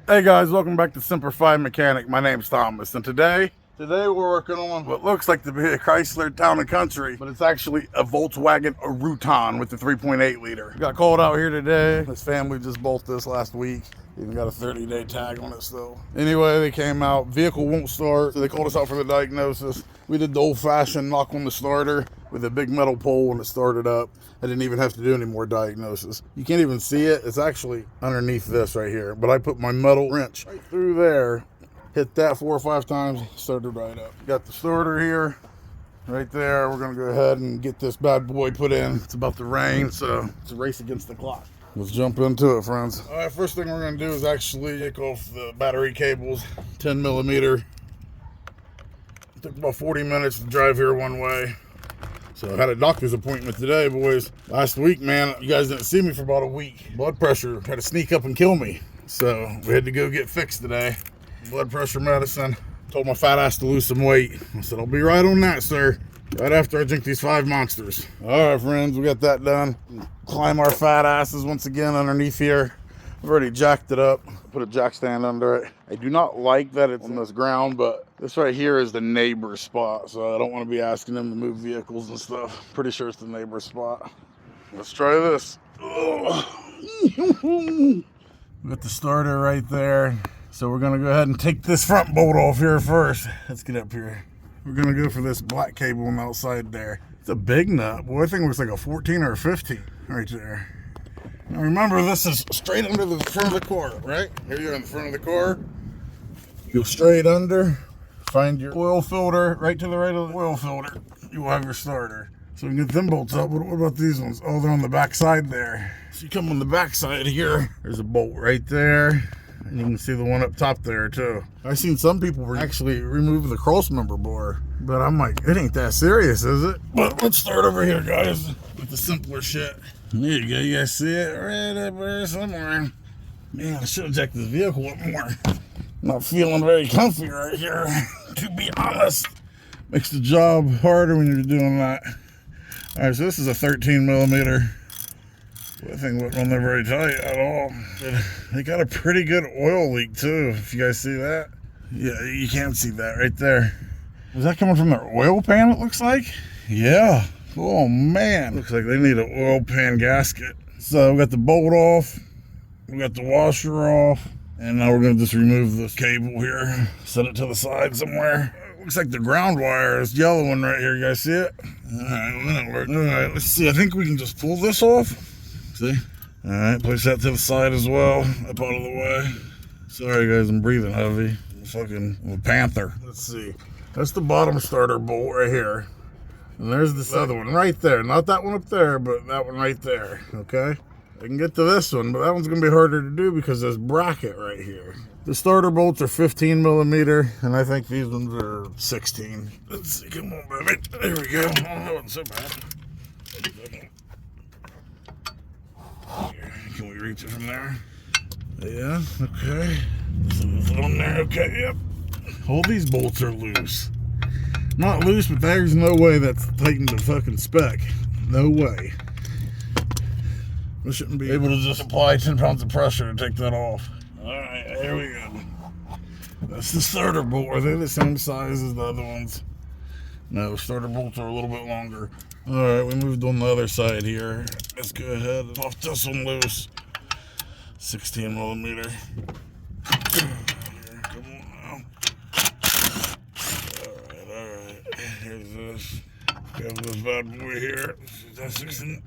Hey guys, welcome back to Semper Fi Mechanic. My name's Thomas, and today we're working on what looks like to be a Chrysler Town and Country, but it's actually a Volkswagen Routan with the 3.8 liter. We got called out here today. This family just bought this last week. Even got a 30-day tag on it still. Anyway, they came out. Vehicle won't start, so they called us out for the diagnosis. We did the old-fashioned knock on the starter with a big metal pole when it started up. I didn't even have to do any more diagnosis. You can't even see it. It's actually underneath this right here. But I put my metal wrench right through there, hit that 4 or 5 times, started right up. Got the starter here, right there. We're gonna go ahead and get this bad boy put in. It's about to rain, so it's a race against the clock. Let's jump into it, friends. All right, first thing we're gonna do is actually take off the battery cables, 10 millimeter. It took about 40 minutes to drive here one way. So I had a doctor's appointment today, boys. Last week, man, you guys didn't see me for about a week. Blood pressure had to sneak up and kill me. So we had to go get fixed today. Blood pressure medicine. Told my fat ass to lose some weight. I said, I'll be right on that, sir. Right after I drink these 5 monsters. All right, friends, we got that done. Climb our fat asses once again underneath here. I've already jacked it up. Put a jack stand under it. I do not like that it's on this ground, but this right here is the neighbor's spot, so I don't want to be asking them to move vehicles and stuff. Pretty sure it's the neighbor's spot. Let's try this. We got the starter right there. So we're gonna go ahead and take this front bolt off here first. Let's get up here. We're gonna go for this black cable on the outside there. It's a big nut. Boy, I think it looks like a 14 or a 15 right there. Now remember, this is straight under the front of the car, right? Here you're in the front of the car. Go straight under, find your oil filter, right to the right of the oil filter. You will have your starter. So we can get them bolts up. What about these ones? Oh, they're on the back side there. So you come on the back side here. There's a bolt right there. And you can see the one up top there too. I've seen some people actually remove the cross member bore, but I'm like, it ain't that serious, is it? But let's start over here, guys, with the simpler shit. There you go, you guys see it right up there somewhere. Man, I should have jacked this vehicle up more. Not feeling very comfy right here, to be honest. Makes the job harder when you're doing that. All right, so this is a 13 millimeter. That thing wasn't on there very tight at all. They got a pretty good oil leak too, if you guys see that. Yeah, you can see that right there. Is that coming from their oil pan, it looks like? Yeah. Oh man. Looks like they need an oil pan gasket. So we got the bolt off. We got the washer off. And now we're going to just remove this cable here. Set it to the side somewhere. Looks like the ground wire is yellow one right here. You guys see it? Alright, well, that worked. Alright, let's see. I think we can just pull this off. See? Alright, place that to the side as well. Up out of the way. Sorry guys, I'm breathing heavy. I'm a panther. Let's see. That's the bottom starter bolt right here. And there's this other one right there. Not that one up there, but that one right there. Okay? I can get to this one, but that one's going to be harder to do because there's bracket right here. The starter bolts are 15 millimeter, and I think these ones are 16. Let's see. Come on, baby. There we go. Oh, that wasn't so bad. Can we reach it from there? Yeah, okay. So there's it on there, okay, yep. All these bolts are loose. Not loose, but there's no way that's tightened to fucking spec. No way. We shouldn't be able to just apply 10 pounds of pressure to take that off. Alright, here we go. That's the starter bolt. Are they the same size as the other ones? No, starter bolts are a little bit longer. Alright, we moved on the other side here. Let's go ahead and pop this one loose. 16 millimeter. Come on now. Alright. Here's this. Got this bad boy here. That's 16.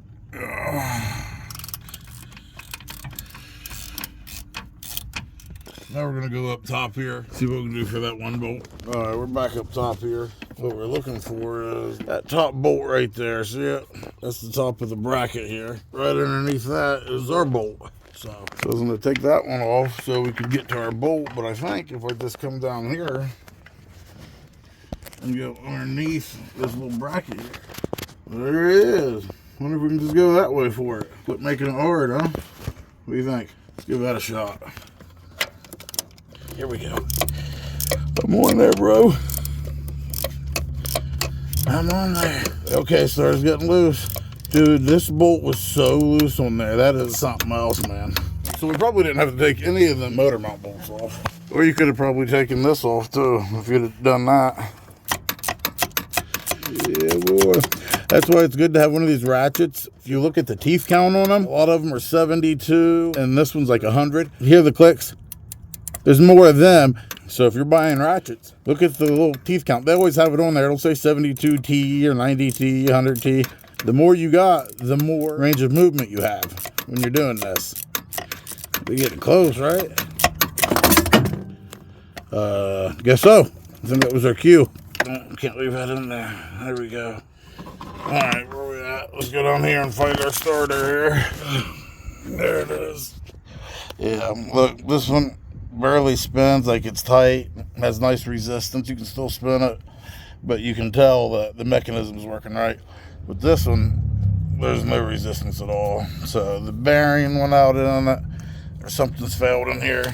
Now we're going to go up top here, see what we can do for that one bolt. All right, we're back up top here. What we're looking for is that top bolt right there. See it? That's the top of the bracket here. Right underneath that is our bolt. So I was going to take that one off so we could get to our bolt, but I think if I just come down here and go underneath this little bracket here, there it is. Wonder if we can just go that way for it. Quit making it hard, huh? What do you think? Let's give that a shot. Here we go. I'm on there, bro. I'm on there. Okay, starter's getting loose. Dude, this bolt was so loose on there. That is something else, man. So we probably didn't have to take any of the motor mount bolts off. Or you could have probably taken this off too, if you'd have done that. Yeah, boy. That's why it's good to have one of these ratchets. If you look at the teeth count on them, a lot of them are 72, and this one's like 100. You hear the clicks? There's more of them. So if you're buying ratchets, look at the little teeth count. They always have it on there. It'll say 72T or 90T, 100T. The more you got, the more range of movement you have when you're doing this. We're getting close, right? Guess so. I think that was our cue. Can't leave that in there. There we go. Alright, where we at? Let's go down here and find our starter here. There it is. Yeah, look, this one barely spins, like it's tight, has nice resistance. You can still spin it, but you can tell that the mechanism's working right. With this one, there's no resistance at all. So the bearing went out on it, or something's failed in here.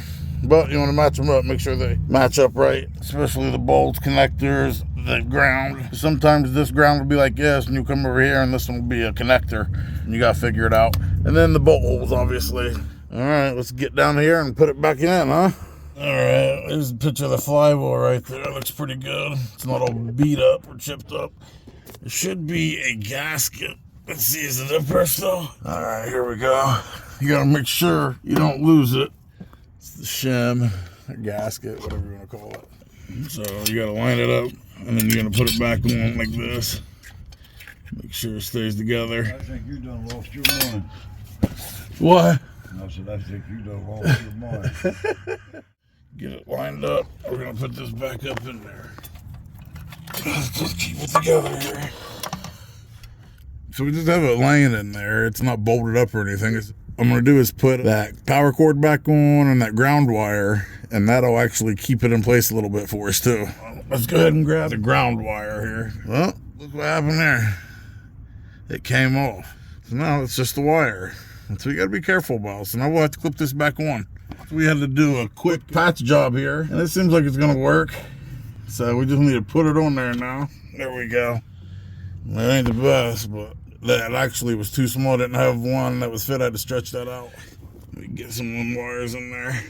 But you want to match them up, make sure they match up right, especially the bolts, connectors, the ground. Sometimes this ground will be like this, and you come over here and this one will be a connector, and you got to figure it out. And then the bolt holes, obviously. All right, let's get down here and put it back in, huh? All right, there's a picture of the flywheel right there. Looks pretty good. It's not all beat up or chipped up. There should be a gasket. Let's see, is it up there still? All right, here we go. You gotta make sure you don't lose it. It's the shim, or gasket, whatever you wanna call it. So you gotta line it up, and then you're gonna put it back on like this. Make sure it stays together. I think you done lost your mind. What? I said, I think you done lost your mind. Get it lined up. We're gonna put this back up in there. Let's just keep it together here. So we just have it laying in there. It's not bolted up or anything. What I'm gonna do is put that power cord back on and that ground wire, and that'll actually keep it in place a little bit for us too. Let's go ahead and grab the ground wire here. Well, look what happened there. It came off. So now it's just the wire. So you gotta be careful about. So now we'll have to clip this back on. So we had to do a quick patch job here, and it seems like it's gonna work. So we just need to put it on there now. There we go. It ain't the best, but that actually was too small. I didn't have one that was fit. I had to stretch that out. Let me get some more wires in there.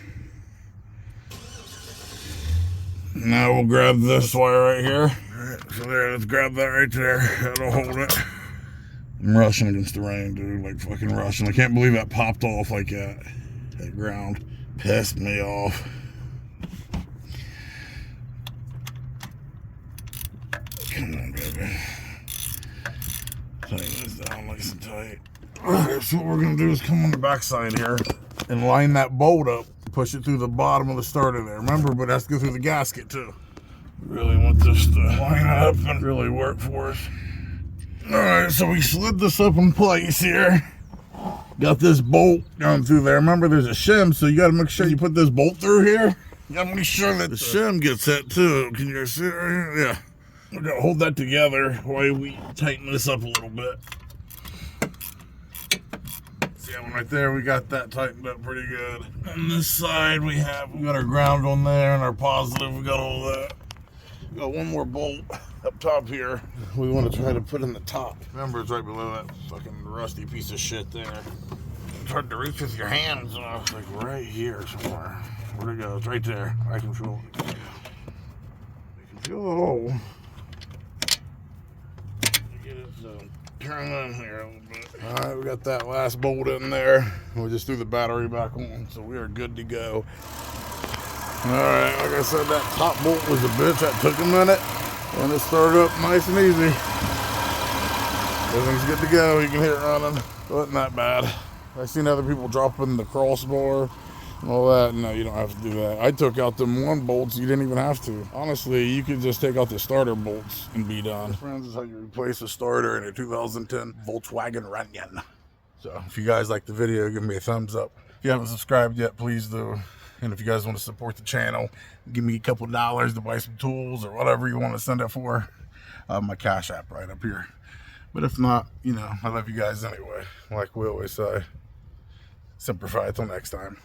Now we'll grab this wire right here. All right, so there, let's grab that right there. That'll hold it. I'm rushing against the rain, dude, like fucking rushing. I can't believe that popped off like that. That ground pissed me off. Come on, baby. Tighten this down nice and tight. Alright, so what we're gonna do is come on the backside here and line that bolt up. Push it through the bottom of the starter there. Remember, but it has to go through the gasket too. We really want this to line up and really work for us. Alright, so we slid this up in place here. Got this bolt going through there. Remember, there's a shim, so you got to make sure you put this bolt through here. You got to make sure that the shim gets that too. Can you see it right here? Yeah. We're going to hold that together while we tighten this up a little bit. See that one right there? We got that tightened up pretty good. On this side, we got our ground on there and our positive. We got all that. We got one more bolt up top here. We want to try to put in the top. Remember, it's right below that fucking rusty piece of shit there. It's hard to reach with your hands. It's like right here somewhere. Where'd it go? It's right there. I can feel it. You can feel the hole. Get it turn on here a little bit. All right, we got that last bolt in there. We just threw the battery back on, so we are good to go. All right, like I said, that top bolt was a bitch. That took a minute, and it started up nice and easy. Everything's good to go. You can hear it running. Wasn't that bad. I've seen other people dropping the crossbar and all that. No, you don't have to do that. I took out them one bolts. You didn't even have to. Honestly, you could just take out the starter bolts and be done. Friends, this is how you replace a starter in a 2010 Volkswagen Routan. So if you guys like the video, give me a thumbs up. If you haven't subscribed yet, please do. And if you guys want to support the channel, give me a couple dollars to buy some tools or whatever you want to send it for. My Cash App right up here. But if not, you know, I love you guys anyway. Like we always say, Semper Fi, till next time.